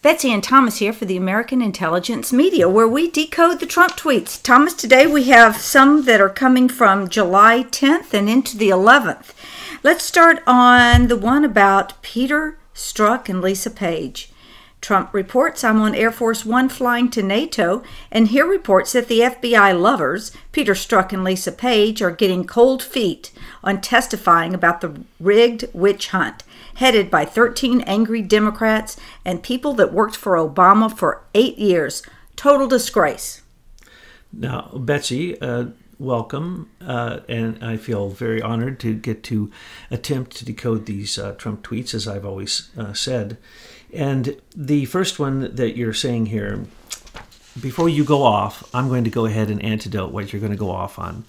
Betsy and Thomas here for the American Intelligence Media, where we decode the Trump tweets. Thomas, today we have some that are coming from July 10th and into the 11th. Let's start on the one about Peter Strzok and Lisa Page. Trump reports, I'm on Air Force One flying to NATO, and here reports that the FBI lovers, Peter Strzok and Lisa Page, are getting cold feet on testifying about the rigged witch hunt, headed by 13 angry Democrats and people that worked for Obama for 8 years. Total disgrace. Now, Betsy, welcome, and I feel very honored to get to attempt to decode these Trump tweets, as I've always said. And the first one that you're saying here, before you go off, I'm going to go ahead and antidote what you're going to go off on.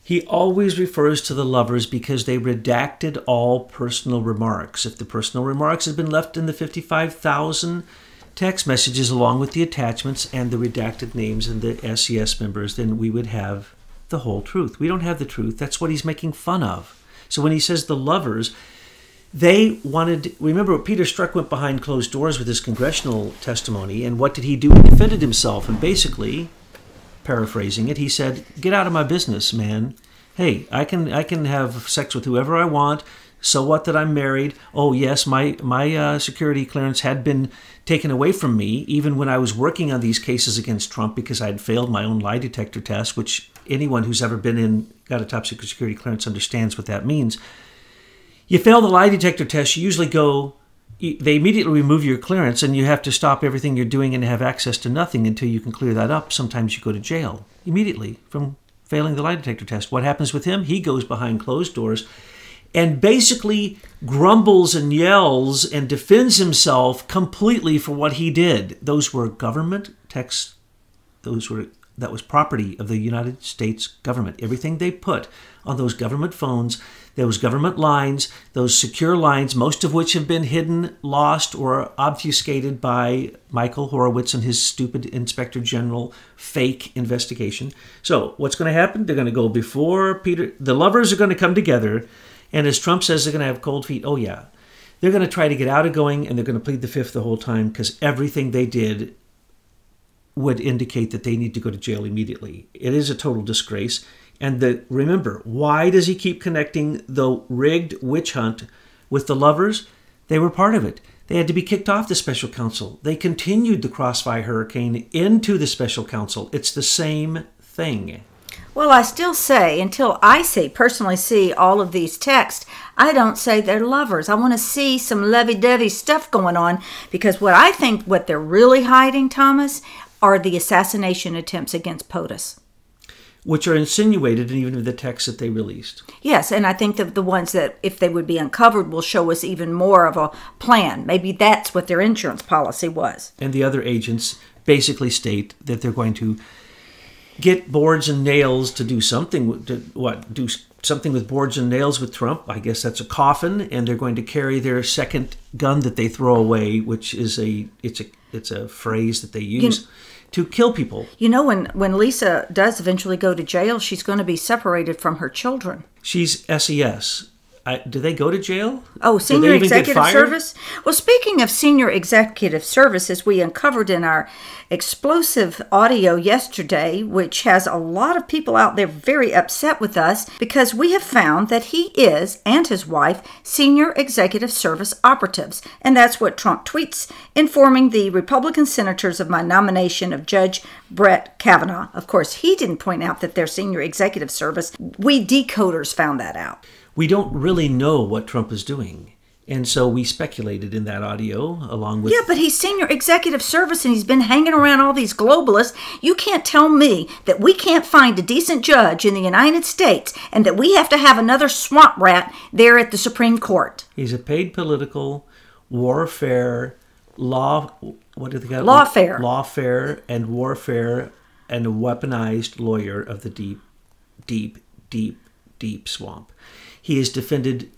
He always refers to the lovers because they redacted all personal remarks. If the personal remarks had been left in the 55,000 text messages along with the attachments and the redacted names and the SES members, then we would have the whole truth. We don't have the truth. That's what he's making fun of. So when he says the lovers, they wanted, remember, Peter Strzok went behind closed doors with his congressional testimony, and what did he do? He defended himself, and basically, paraphrasing it, he said, "Get out of my business, man. Hey, I can have sex with whoever I want. So what that I'm married? Oh yes, my security clearance had been taken away from me even when I was working on these cases against Trump because I had failed my own lie detector test, which anyone who's ever got a top secret security clearance understands what that means. You fail the lie detector test, you usually they immediately remove your clearance and you have to stop everything you're doing and have access to nothing until you can clear that up. Sometimes you go to jail immediately from failing the lie detector test. What happens with him? He goes behind closed doors and basically grumbles and yells and defends himself completely for what he did. Those were government texts. That was property of the United States government. Everything they put on those government phones, those government lines, those secure lines, most of which have been hidden, lost, or obfuscated by Michael Horowitz and his stupid Inspector General fake investigation. So what's going to happen? They're going to go before Peter. The lovers are going to come together, and as Trump says, they're going to have cold feet. Oh yeah. They're going to try to get out of going, and they're going to plead the fifth the whole time because everything they did would indicate that they need to go to jail immediately. It is a total disgrace. And remember, why does he keep connecting the rigged witch hunt with the lovers? They were part of it. They had to be kicked off the special counsel. They continued the Crossfire Hurricane into the special counsel. It's the same thing. Well, I still say, until I personally see all of these texts, I don't say they're lovers. I want to see some lovey-dovey stuff going on because what they're really hiding, Thomas, are the assassination attempts against POTUS. Which are insinuated in even the texts that they released. Yes, and I think that the ones that, if they would be uncovered, will show us even more of a plan. Maybe that's what their insurance policy was. And the other agents basically state that they're going to get boards and nails to do something. Do something with boards and nails with Trump? I guess that's a coffin, and they're going to carry their second gun that they throw away, which is it's a phrase that they use to kill people. You know, when Lisa does eventually go to jail, she's going to be separated from her children. She's SES. Do they go to jail? Oh, Senior Executive Service? Well, speaking of Senior Executive Service, as we uncovered in our explosive audio yesterday, which has a lot of people out there very upset with us, because we have found that he is, and his wife, Senior Executive Service operatives. And that's what Trump tweets, informing the Republican senators of my nomination of Judge Brett Kavanaugh. Of course, he didn't point out that they're Senior Executive Service. We decoders found that out. We don't really know what Trump is doing. And so we speculated in that audio along with... Yeah, but he's Senior Executive Service and he's been hanging around all these globalists. You can't tell me that we can't find a decent judge in the United States and that we have to have another swamp rat there at the Supreme Court. He's a paid political warfare, lawfare and warfare and a weaponized lawyer of the deep swamp. He has defended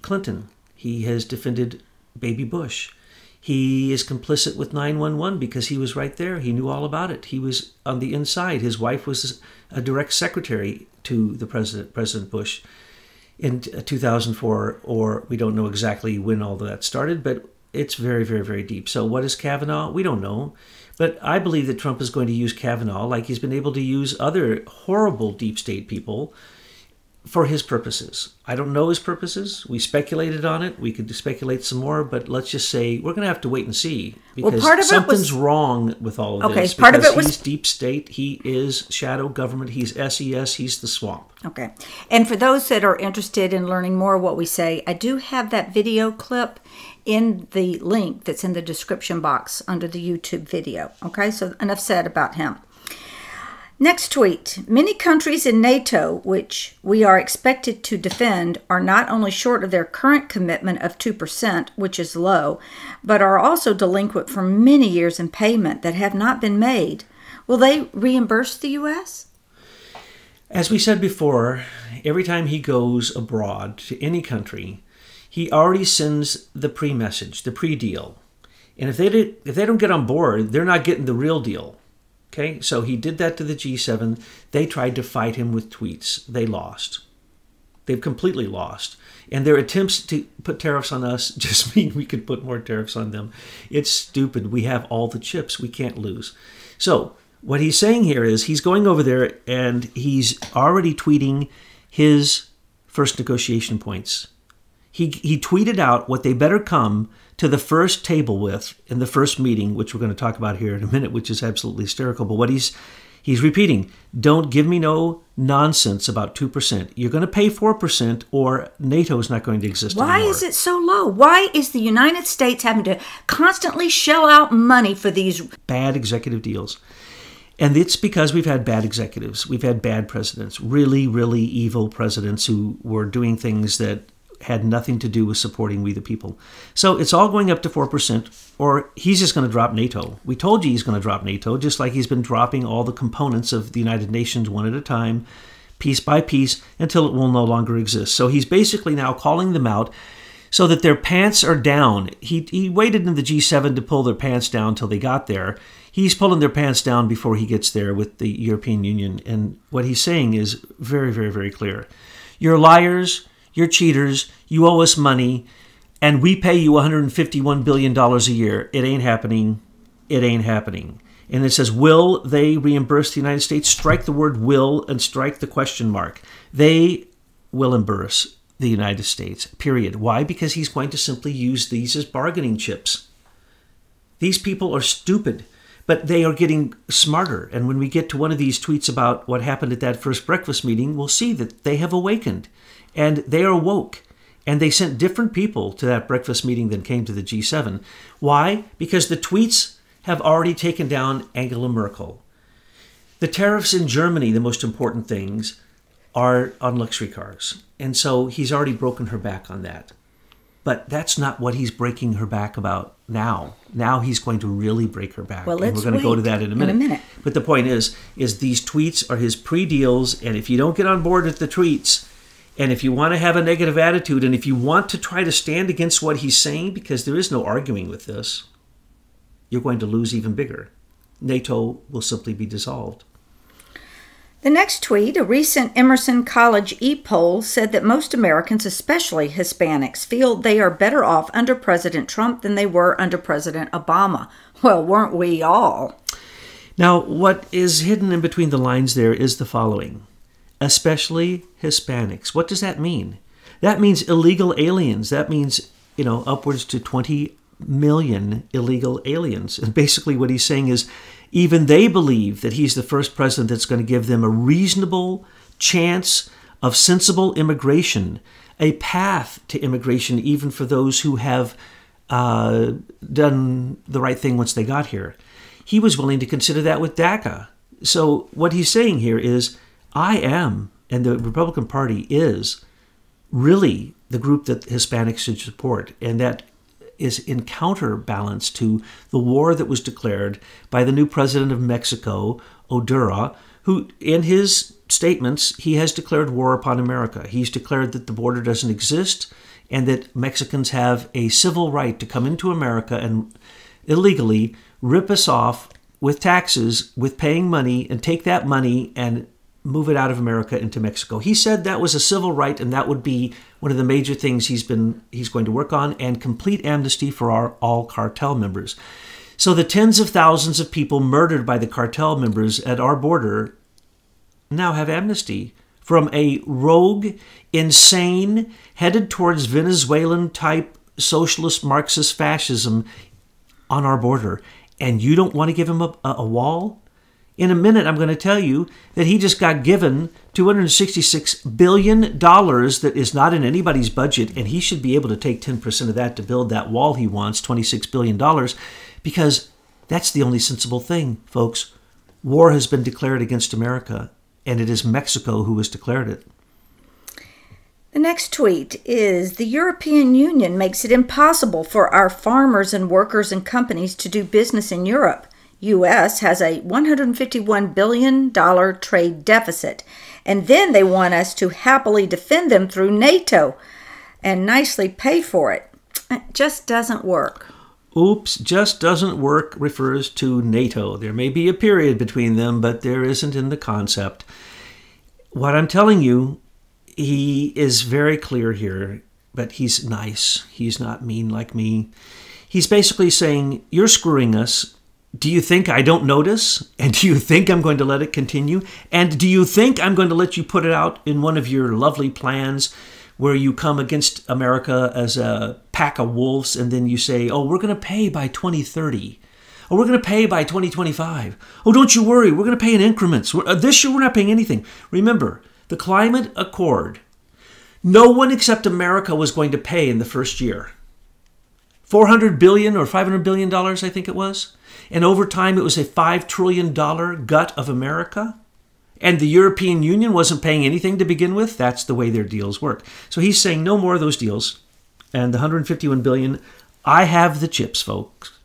Clinton. He has defended Baby Bush. He is complicit with 911 because he was right there. He knew all about it. He was on the inside. His wife was a direct secretary to the President Bush in 2004, or we don't know exactly when all of that started, but it's very, very, very deep. So what is Kavanaugh? We don't know. But I believe that Trump is going to use Kavanaugh like he's been able to use other horrible deep state people for his purposes. I don't know his purposes. We speculated on it. We could speculate some more, but let's just say we're going to have to wait and see, because part of something's wrong with all of this. Part of it was he's deep state. He is shadow government. He's SES. He's the swamp. Okay. And for those that are interested in learning more what we say, I do have that video clip in the link that's in the description box under the YouTube video. Okay, so enough said about him. Next tweet. Many countries in NATO, which we are expected to defend, are not only short of their current commitment of 2%, which is low, but are also delinquent for many years in payment that have not been made. Will they reimburse the U.S.? As we said before, every time he goes abroad to any country, he already sends the pre-message, the pre-deal. And if they don't get on board, they're not getting the real deal. Okay, so he did that to the G7. They tried to fight him with tweets. They lost. They've completely lost. And their attempts to put tariffs on us just mean we could put more tariffs on them. It's stupid. We have all the chips. We can't lose. So what he's saying here is he's going over there and he's already tweeting his first negotiation points. He tweeted out what they better come to the first table with in the first meeting, which we're going to talk about here in a minute, which is absolutely hysterical. But what he's repeating, don't give me no nonsense about 2%. You're going to pay 4% or NATO is not going to exist anymore. Why is it so low? Why is the United States having to constantly shell out money for these bad executive deals? And it's because we've had bad executives. We've had bad presidents, really, really evil presidents who were doing things that had nothing to do with supporting we the people. So it's all going up to 4%, or he's just going to drop NATO. We told you he's going to drop NATO, just like he's been dropping all the components of the United Nations one at a time, piece by piece, until it will no longer exist. So he's basically now calling them out so that their pants are down. He waited in the G7 to pull their pants down till they got there. He's pulling their pants down before he gets there with the European Union. And what he's saying is very, very, very clear. You're liars. You're cheaters, you owe us money, and we pay you $151 billion a year. It ain't happening. It ain't happening. And it says, will they reimburse the United States? Strike the word will and strike the question mark. They will reimburse the United States, period. Why? Because he's going to simply use these as bargaining chips. These people are stupid, but they are getting smarter. And when we get to one of these tweets about what happened at that first breakfast meeting, we'll see that they have awakened. And they are woke. And they sent different people to that breakfast meeting than came to the G7. Why? Because the tweets have already taken down Angela Merkel. The tariffs in Germany, the most important things, are on luxury cars. And so he's already broken her back on that. But that's not what he's breaking her back about now. Now he's going to really break her back. Well, and we're going to go to that in a minute. But the point is these tweets are his pre-deals. And if you don't get on board with the tweets, and if you want to have a negative attitude, and if you want to try to stand against what he's saying, because there is no arguing with this, you're going to lose even bigger. NATO will simply be dissolved. The next tweet, a recent Emerson College e-poll said that most Americans, especially Hispanics, feel they are better off under President Trump than they were under President Obama. Well, weren't we all? Now, what is hidden in between the lines there is the following. Especially Hispanics. What does that mean? That means illegal aliens. That means, upwards to 20 million illegal aliens. And basically what he's saying is even they believe that he's the first president that's going to give them a reasonable chance of sensible immigration, a path to immigration even for those who have done the right thing once they got here. He was willing to consider that with DACA. So what he's saying here is I am, and the Republican Party is, really the group that Hispanics should support. And that is in counterbalance to the war that was declared by the new president of Mexico, Oduro, who in his statements, he has declared war upon America. He's declared that the border doesn't exist and that Mexicans have a civil right to come into America and illegally rip us off with taxes, with paying money, and take that money and move it out of America into Mexico. He said that was a civil right, and that would be one of the major things he's going to work on, and complete amnesty for all cartel members. So the tens of thousands of people murdered by the cartel members at our border now have amnesty from a rogue, insane, headed towards Venezuelan-type socialist Marxist fascism on our border. And you don't want to give him a wall? In a minute, I'm going to tell you that he just got given $266 billion that is not in anybody's budget, and he should be able to take 10% of that to build that wall he wants, $26 billion, because that's the only sensible thing, folks. War has been declared against America, and it is Mexico who has declared it. The next tweet is, the European Union makes it impossible for our farmers and workers and companies to do business in Europe. U.S. has a $151 billion trade deficit, and then they want us to happily defend them through NATO and nicely pay for it. It just doesn't work. Oops, just doesn't work refers to NATO. There may be a period between them, but there isn't in the concept. What I'm telling you, he is very clear here, but he's nice. He's not mean like me. He's basically saying, you're screwing us. Do you think I don't notice? And do you think I'm going to let it continue? And do you think I'm going to let you put it out in one of your lovely plans where you come against America as a pack of wolves and then you say, oh, we're going to pay by 2030. Oh, we're going to pay by 2025. Oh, don't you worry. We're going to pay in increments. This year, we're not paying anything. Remember, the Climate Accord, no one except America was going to pay in the first year. $400 billion or $500 billion, I think it was. And over time, it was a $5 trillion gut of America. And the European Union wasn't paying anything to begin with. That's the way their deals work. So he's saying no more of those deals. And the $151 billion, I have the chips, folks.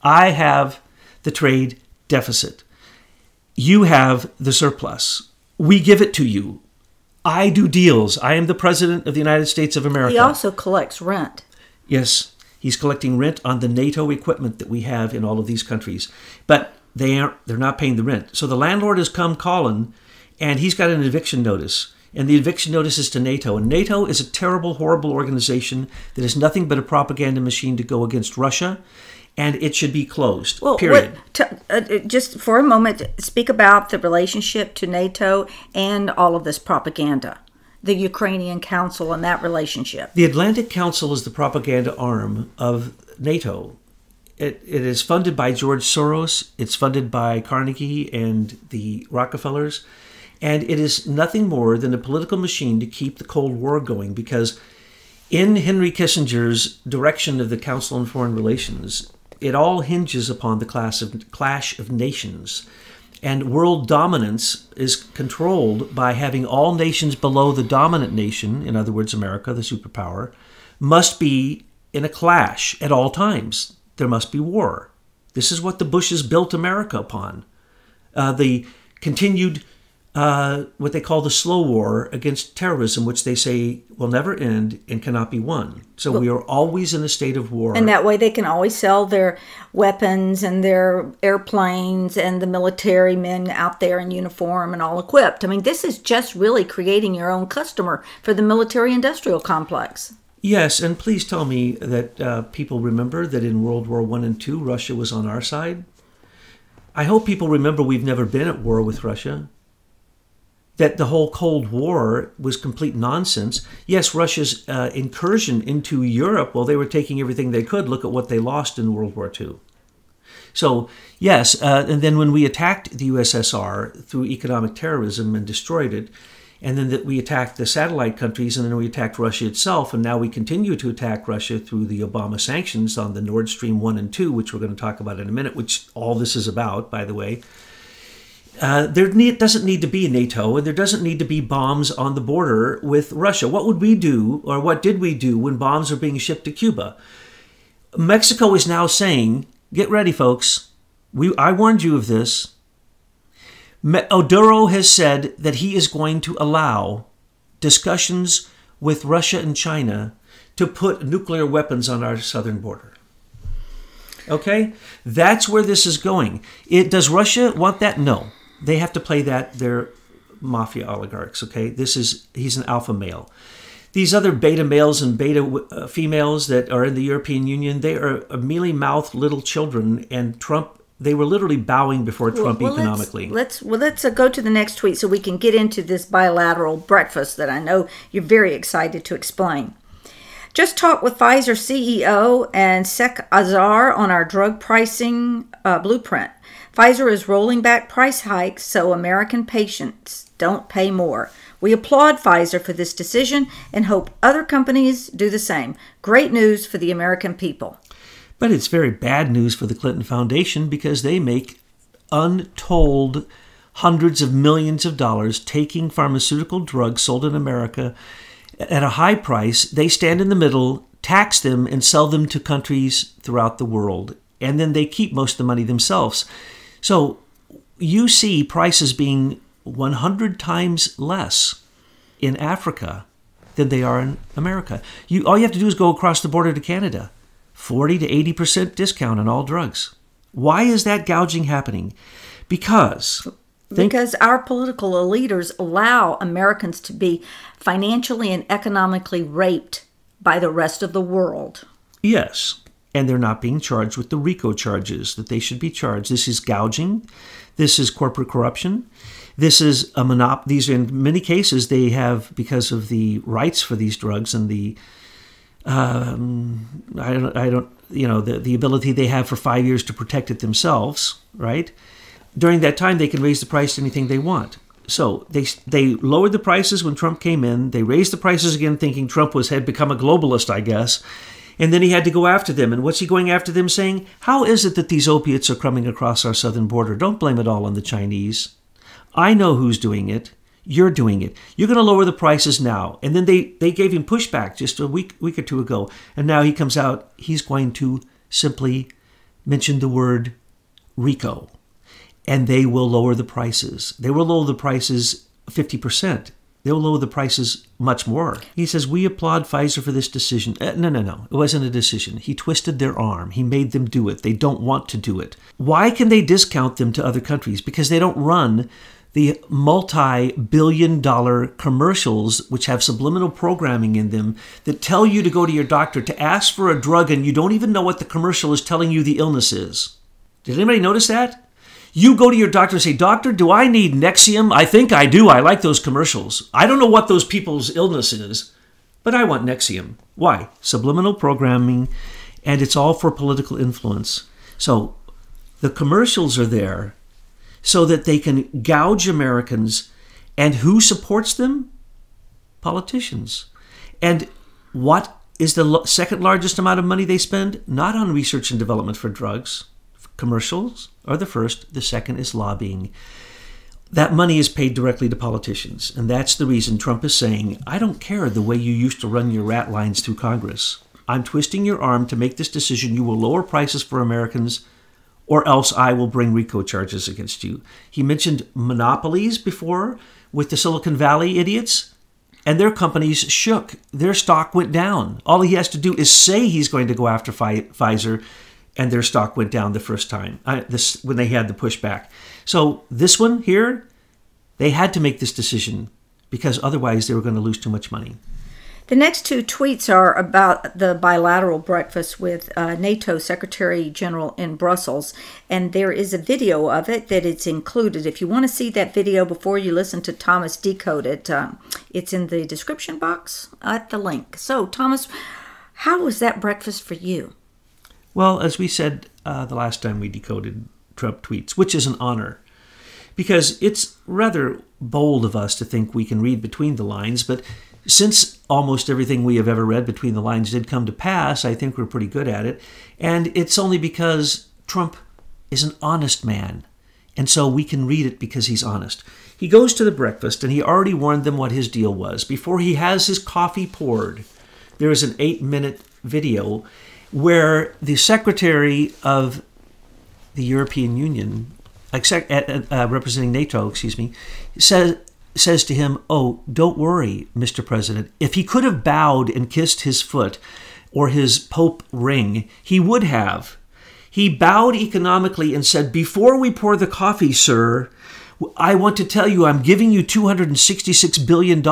I have the trade deficit. You have the surplus. We give it to you. I do deals. I am the president of the United States of America. He also collects rent. Yes. He's collecting rent on the NATO equipment that we have in all of these countries. But they're not paying the rent. So the landlord has come calling, and he's got an eviction notice. And the eviction notice is to NATO. And NATO is a terrible, horrible organization that is nothing but a propaganda machine to go against Russia. And it should be closed, period. Just for a moment, speak about the relationship to NATO and all of this propaganda. The Ukrainian Council and that relationship. The Atlantic Council is the propaganda arm of NATO. It is funded by George Soros. It's funded by Carnegie and the Rockefellers. And it is nothing more than a political machine to keep the Cold War going, because in Henry Kissinger's direction of the Council on Foreign Relations, it all hinges upon the clash of nations. And world dominance is controlled by having all nations below the dominant nation, in other words, America, the superpower, must be in a clash at all times. There must be war. This is what the Bushes built America upon. The continued, what they call the slow war against terrorism, which they say will never end and cannot be won. So we are always in a state of war. And that way they can always sell their weapons and their airplanes and the military men out there in uniform and all equipped. I mean, this is just really creating your own customer for the military-industrial complex. Yes, and please tell me that people remember that in World War I and II, Russia was on our side. I hope people remember we've never been at war with Russia. That the whole Cold War was complete nonsense. Yes, Russia's incursion into Europe, well, they were taking everything they could. Look at what they lost in World War II. So, yes, and then when we attacked the USSR through economic terrorism and destroyed it, and then we attacked the satellite countries, and then we attacked Russia itself, and now we continue to attack Russia through the Obama sanctions on the Nord Stream 1 and 2, which we're going to talk about in a minute, which all this is about, by the way. There doesn't need to be NATO, and there doesn't need to be bombs on the border with Russia. What would we do, or what did we do when bombs are being shipped to Cuba? Mexico is now saying, get ready, folks. I warned you of this. Maduro has said that he is going to allow discussions with Russia and China to put nuclear weapons on our southern border. Okay? That's where this is going. Does Russia want that? No. They have to play that their mafia oligarchs, okay? He's an alpha male. These other beta males and beta females that are in the European Union, they are mealy-mouthed little children, and Trump, they were literally bowing before Trump economically. Let's go to the next tweet so we can get into this bilateral breakfast that I know you're very excited to explain. Just talked with Pfizer CEO and Sek Azar on our drug pricing blueprint. Pfizer is rolling back price hikes so American patients don't pay more. We applaud Pfizer for this decision and hope other companies do the same. Great news for the American people. But it's very bad news for the Clinton Foundation because they make untold hundreds of millions of dollars taking pharmaceutical drugs sold in America at a high price. They stand in the middle, tax them, and sell them to countries throughout the world. And then they keep most of the money themselves. So you see prices being 100 times less in Africa than they are in America. All you have to do is go across the border to Canada. 40 to 80% discount on all drugs. Why is that gouging happening? Because our political leaders allow Americans to be financially and economically raped by the rest of the world. Yes, and they're not being charged with the RICO charges that they should be charged. This is gouging. This is corporate corruption. This is a monopoly. These, in many cases, they have, because of the rights for these drugs and the the ability they have for 5 years to protect it themselves, right? During that time, they can raise the price to anything they want. So they lowered the prices when Trump came in. They raised the prices again, thinking Trump had become a globalist, I guess. And then he had to go after them. And what's he going after them, saying? How is it that these opiates are coming across our southern border? Don't blame it all on the Chinese. I know who's doing it. You're doing it. You're going to lower the prices now. And then they gave him pushback just a week or two ago. And now he comes out, he's going to simply mention the word RICO. And they will lower the prices. They will lower the prices 50%. They'll lower the prices much more. He says, we applaud Pfizer for this decision. No. It wasn't a decision. He twisted their arm. He made them do it. They don't want to do it. Why can they discount them to other countries? Because they don't run the multi-billion-dollar commercials which have subliminal programming in them that tell you to go to your doctor to ask for a drug and you don't even know what the commercial is telling you the illness is. Did anybody notice that? You go to your doctor and say, doctor, do I need Nexium? I think I do. I like those commercials. I don't know what those people's illness is, but I want Nexium. Why? Subliminal programming, and it's all for political influence. So the commercials are there so that they can gouge Americans. And who supports them? Politicians. And what is the second largest amount of money they spend? Not on research and development for drugs. Commercials are the first. The second is lobbying. That money is paid directly to politicians. And that's the reason Trump is saying, I don't care the way you used to run your rat lines through Congress. I'm twisting your arm to make this decision. You will lower prices for Americans, or else I will bring RICO charges against you. He mentioned monopolies before with the Silicon Valley idiots, and their companies shook. Their stock went down. All he has to do is say he's going to go after Pfizer, and their stock went down the first time, when they had the pushback. So this one here, they had to make this decision because otherwise they were going to lose too much money. The next two tweets are about the bilateral breakfast with NATO Secretary General in Brussels, and there is a video of it that it's included. If you want to see that video before you listen to Thomas decode it, it's in the description box at the link. So, Thomas, how was that breakfast for you? Well, as we said the last time we decoded Trump tweets, which is an honor, because it's rather bold of us to think we can read between the lines, but since almost everything we have ever read between the lines did come to pass, I think we're pretty good at it. And it's only because Trump is an honest man, and so we can read it because he's honest. He goes to the breakfast, and he already warned them what his deal was. Before he has his coffee poured, there is an 8-minute video where the Secretary of the European Union, representing NATO, says to him, oh, don't worry, Mr. President. If he could have bowed and kissed his foot or his Pope ring, he would have. He bowed economically and said, before we pour the coffee, sir, I want to tell you, I'm giving you $266 billion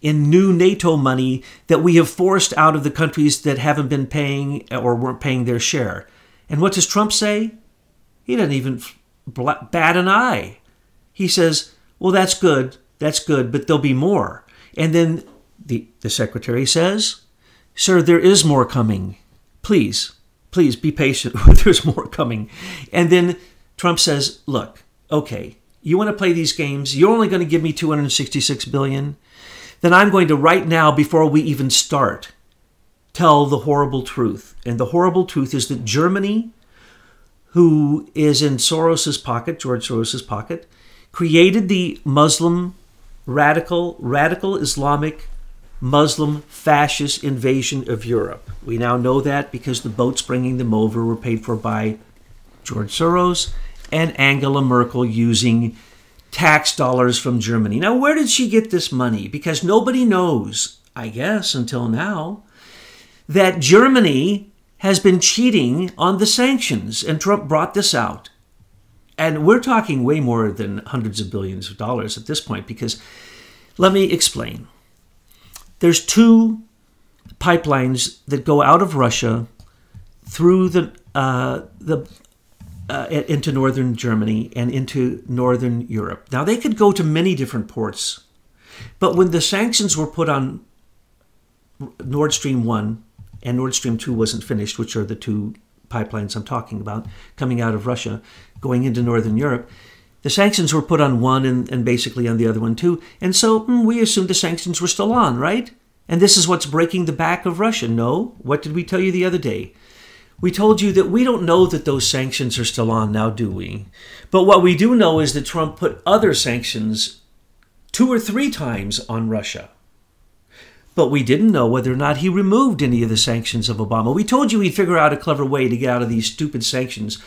in new NATO money that we have forced out of the countries that haven't been paying or weren't paying their share. And what does Trump say? He doesn't even bat an eye. He says, well, that's good, but there'll be more. And then the secretary says, sir, there is more coming. Please be patient. There's more coming. And then Trump says, look, okay, you want to play these games? You're only going to give me $266 billion? Then I'm going to right now, before we even start, tell the horrible truth. And the horrible truth is that Germany, who is in Soros's pocket, George Soros's pocket, created the Muslim radical Islamic Muslim fascist invasion of Europe. We now know that because the boats bringing them over were paid for by George Soros and Angela Merkel using tax dollars from Germany. Now, where did she get this money? Because nobody knows, I guess, until now, that Germany has been cheating on the sanctions, and Trump brought this out. And we're talking way more than hundreds of billions of dollars at this point, because let me explain. There's two pipelines that go out of Russia through into northern Germany and into northern Europe. Now, they could go to many different ports, but when the sanctions were put on Nord Stream 1 and Nord Stream 2 wasn't finished, which are the two pipelines I'm talking about, coming out of Russia, going into northern Europe, the sanctions were put on one and basically on the other one too. And so we assumed the sanctions were still on, right? And this is what's breaking the back of Russia. No. What did we tell you the other day? We told you that we don't know that those sanctions are still on now, do we? But what we do know is that Trump put other sanctions 2 or 3 times on Russia. But we didn't know whether or not he removed any of the sanctions of Obama. We told you he'd figure out a clever way to get out of these stupid sanctions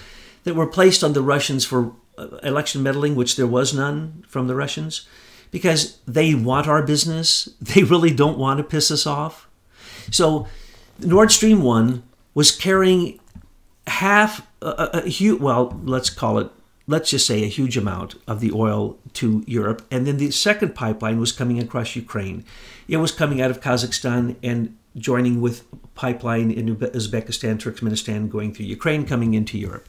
that were placed on the Russians for election meddling, which there was none from the Russians, because they want our business. They really don't want to piss us off. So Nord Stream 1 was carrying half, let's just say a huge amount of the oil to Europe. And then the second pipeline was coming across Ukraine. It was coming out of Kazakhstan and joining with pipeline in Uzbekistan, Turkmenistan, going through Ukraine, coming into Europe.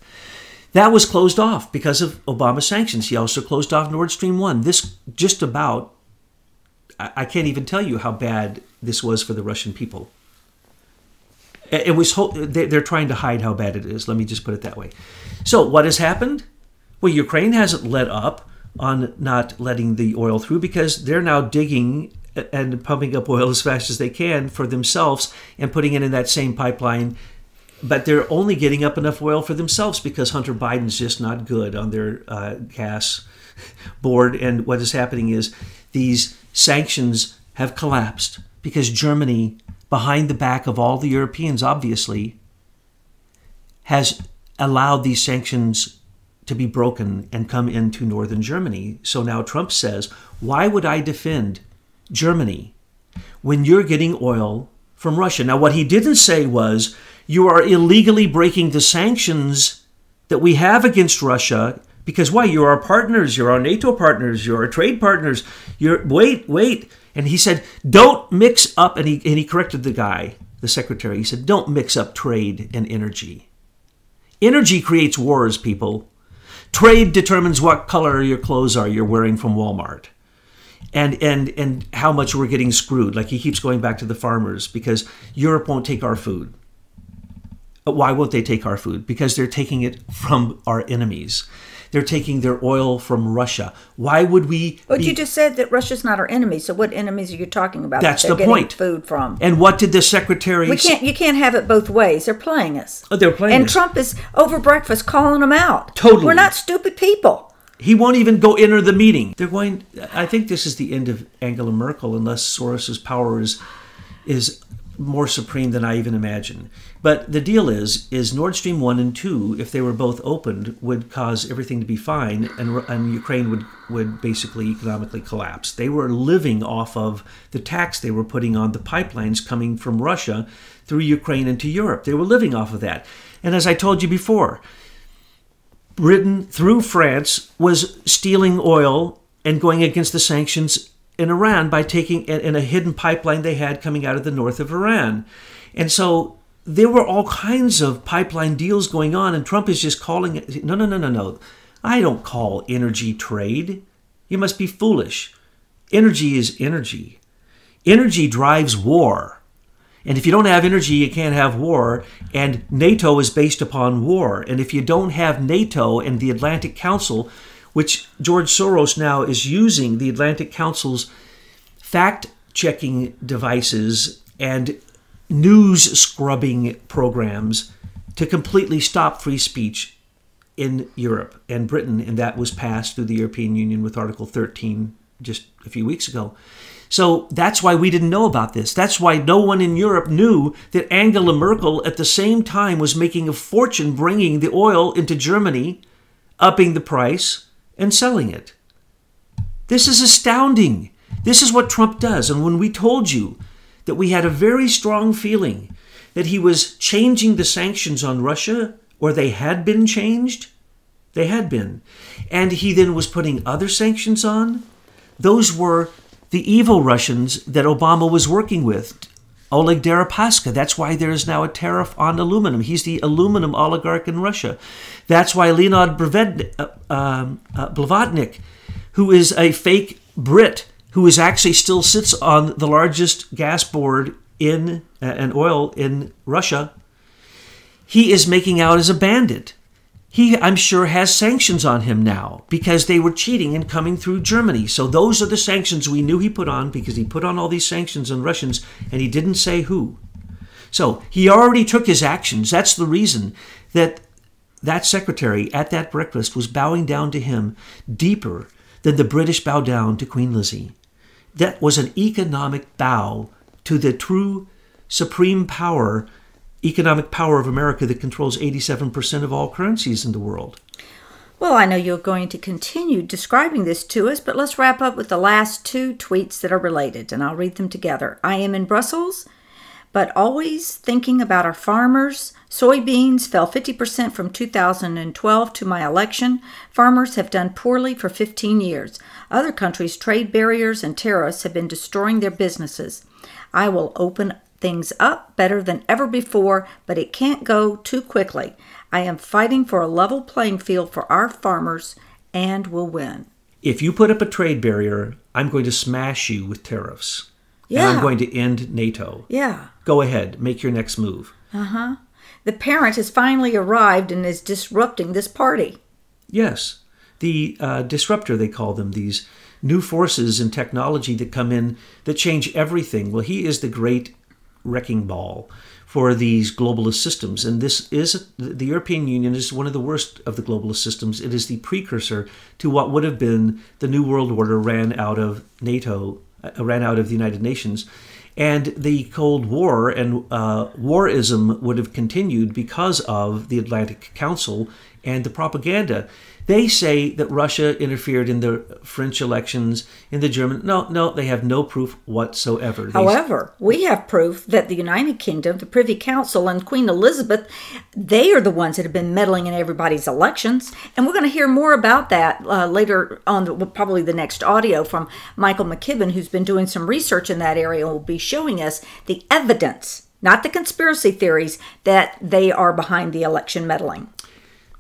That was closed off because of Obama sanctions. He also closed off Nord Stream 1. This just about, I can't even tell you how bad this was for the Russian people. It was, they're trying to hide how bad it is. Let me just put it that way. So what has happened? Well, Ukraine hasn't let up on not letting the oil through because they're now digging and pumping up oil as fast as they can for themselves and putting it in that same pipeline. But they're only getting up enough oil for themselves because Hunter Biden's just not good on their gas board. And what is happening is these sanctions have collapsed because Germany, behind the back of all the Europeans, obviously, has allowed these sanctions to be broken and come into northern Germany. So now Trump says, why would I defend Germany when you're getting oil from Russia? Now, what he didn't say was, you are illegally breaking the sanctions that we have against Russia because why? You're our partners. You're our NATO partners. You're our trade partners. Wait. And he said, don't mix up, and he corrected the guy, the secretary. He said, don't mix up trade and energy. Energy creates wars, people. Trade determines what color your clothes are you're wearing from Walmart. And how much we're getting screwed. Like he keeps going back to the farmers because Europe won't take our food. Why won't they take our food? Because they're taking it from our enemies. They're taking their oil from Russia. Why would we? But you just said that Russia's not our enemy. So what enemies are you talking about? That's that the point. Food from. And what did the secretary? You can't have it both ways. They're playing us. Oh, they're playing us. And Trump is over breakfast calling them out. Totally. We're not stupid people. He won't even go enter the meeting. They're going. I think this is the end of Angela Merkel, unless Soros's power is more supreme than I even imagine. But the deal is Nord Stream 1 and 2, if they were both opened, would cause everything to be fine, and Ukraine would basically economically collapse. They were living off of the tax they were putting on the pipelines coming from Russia through Ukraine into Europe. They were living off of that. And as I told you before, Britain, through France, was stealing oil and going against the sanctions in Iran by taking in a hidden pipeline they had coming out of the north of Iran. And so there were all kinds of pipeline deals going on, and Trump is just calling it, no. I don't call energy trade. You must be foolish. Energy is energy. Energy drives war. And if you don't have energy, you can't have war. And NATO is based upon war. And if you don't have NATO and the Atlantic Council, which George Soros now is using the Atlantic Council's fact-checking devices and news scrubbing programs to completely stop free speech in Europe and Britain, and that was passed through the European Union with Article 13 just a few weeks ago. So that's why we didn't know about this. That's why no one in Europe knew that Angela Merkel at the same time was making a fortune bringing the oil into Germany, upping the price, and selling it. This is astounding. This is what Trump does. And when we told you that we had a very strong feeling that he was changing the sanctions on Russia, or they had been changed, they had been, and he then was putting other sanctions on, those were the evil Russians that Obama was working with. Oleg Deripaska. That's why there is now a tariff on aluminum. He's the aluminum oligarch in Russia. That's why Leonid Blavatnik, who is a fake Brit, who is actually still sits on the largest gas board in and oil in Russia, he is making out as a bandit. He, I'm sure, has sanctions on him now because they were cheating and coming through Germany. So those are the sanctions we knew he put on, because he put on all these sanctions on Russians and he didn't say who. So he already took his actions. That's the reason that that secretary at that breakfast was bowing down to him deeper than the British bow down to Queen Lizzie. That was an economic bow to the true supreme power, economic power of America that controls 87% of all currencies in the world. Well, I know you're going to continue describing this to us, but let's wrap up with the last two tweets that are related, and I'll read them together. I am in Brussels, but always thinking about our farmers. Soybeans fell 50% from 2012 to my election. Farmers have done poorly for 15 years. Other countries' trade barriers and tariffs have been destroying their businesses. I will open things up better than ever before, but it can't go too quickly. I am fighting for a level playing field for our farmers and will win. If you put up a trade barrier, I'm going to smash you with tariffs. Yeah. And I'm going to end NATO. Yeah. Go ahead. Make your next move. Uh-huh. The parent has finally arrived and is disrupting this party. Yes. The disruptor, they call them, these new forces in technology that come in that change everything. Well, he is the great wrecking ball for these globalist systems. And this is, the European Union is one of the worst of the globalist systems. It is the precursor to what would have been the New World Order ran out of NATO, ran out of the United Nations. And the Cold War and warism would have continued because of the Atlantic Council and the propaganda. They say that Russia interfered in the French elections, in the German. No, they have no proof whatsoever. However, we have proof that the United Kingdom, the Privy Council, and Queen Elizabeth, they are the ones that have been meddling in everybody's elections. And we're going to hear more about that later on, probably the next audio from Michael McKibben, who's been doing some research in that area and will be showing us the evidence, not the conspiracy theories, that they are behind the election meddling.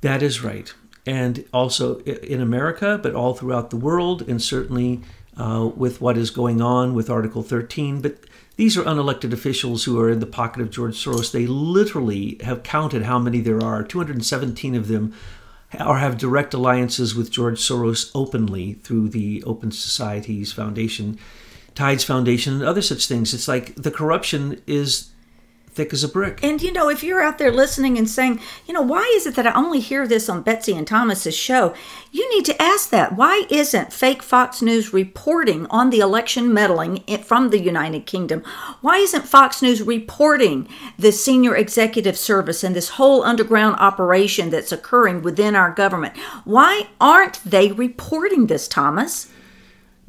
That is right. And also in America, but all throughout the world, and certainly with what is going on with Article 13. But these are unelected officials who are in the pocket of George Soros. They literally have counted how many there are. 217 of them have direct alliances with George Soros openly through the Open Societies Foundation, Tides Foundation, and other such things. It's like the corruption is thick as a brick. And, you know, if you're out there listening and saying, you know, why is it that I only hear this on Betsy and Thomas's show? You need to ask that. Why isn't fake Fox News reporting on the election meddling from the United Kingdom? Why isn't Fox News reporting the senior executive service and this whole underground operation that's occurring within our government? Why aren't they reporting this, Thomas?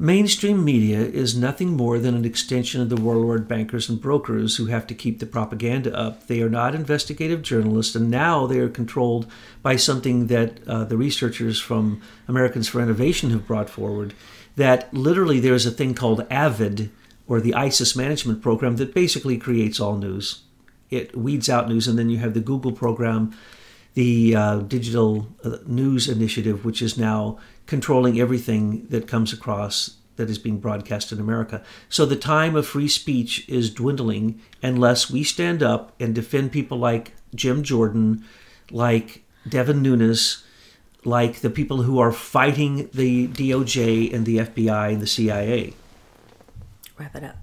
Mainstream media is nothing more than an extension of the warlord bankers and brokers who have to keep the propaganda up. They are not investigative journalists, and now they are controlled by something that the researchers from Americans for Innovation have brought forward, that literally there is a thing called AVID, or the ISIS management program, that basically creates all news. It weeds out news, and then you have the Google program, the Digital News Initiative, which is now controlling everything that comes across that is being broadcast in America. So the time of free speech is dwindling unless we stand up and defend people like Jim Jordan, like Devin Nunes, like the people who are fighting the DOJ and the FBI and the CIA. Wrap it up.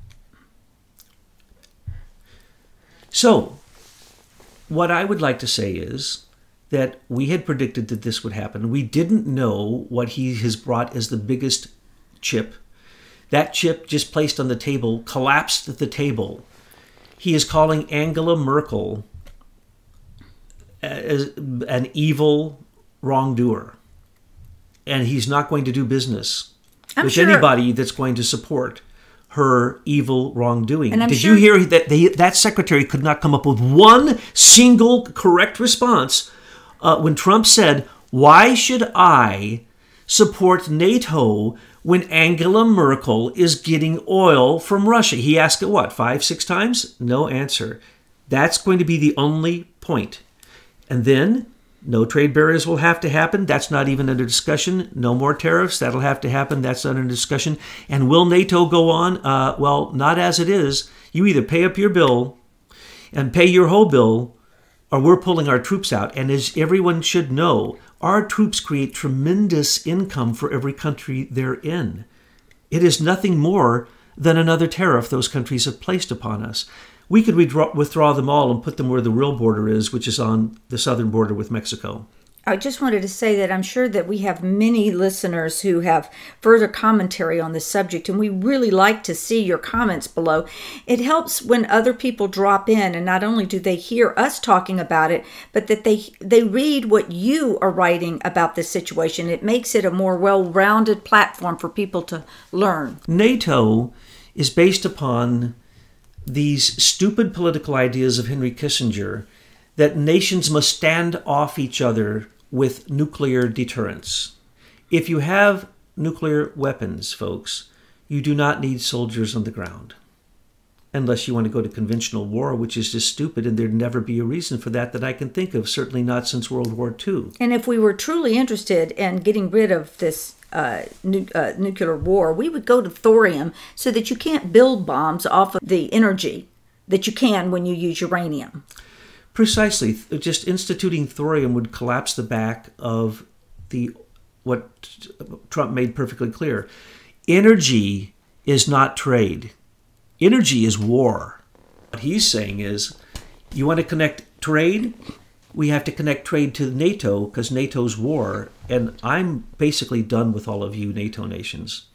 So what I would like to say is that we had predicted that this would happen. We didn't know what he has brought as the biggest chip. That chip just placed on the table collapsed the table. He is calling Angela Merkel as an evil wrongdoer. And he's not going to do business with anybody that's going to support her evil wrongdoing. Did you hear that that secretary could not come up with one single correct response when Trump said, "Why should I support NATO when Angela Merkel is getting oil from Russia?" He asked it, what, 5-6 times? No answer. That's going to be the only point. And then no trade barriers will have to happen. That's not even under discussion. No more tariffs. That'll have to happen. That's not under discussion. And will NATO go on? Well, not as it is. You either pay up your bill and pay your whole bill, or we're pulling our troops out. And as everyone should know, our troops create tremendous income for every country they're in. It is nothing more than another tariff those countries have placed upon us. We could withdraw them all and put them where the real border is, which is on the southern border with Mexico. I just wanted to say that I'm sure that we have many listeners who have further commentary on this subject, and we really like to see your comments below. It helps when other people drop in, and not only do they hear us talking about it, but that they read what you are writing about this situation. It makes it a more well-rounded platform for people to learn. NATO is based upon these stupid political ideas of Henry Kissinger that nations must stand off each other with nuclear deterrence. If you have nuclear weapons, folks, you do not need soldiers on the ground. Unless you want to go to conventional war, which is just stupid, and there'd never be a reason for that I can think of, certainly not since World War II. And if we were truly interested in getting rid of this nuclear war, we would go to thorium so that you can't build bombs off of the energy that you can when you use uranium. Precisely. Just instituting thorium would collapse the back of what Trump made perfectly clear. Energy is not trade. Energy is war. What he's saying is, you want to connect trade? We have to connect trade to NATO because NATO's war. And I'm basically done with all of you NATO nations.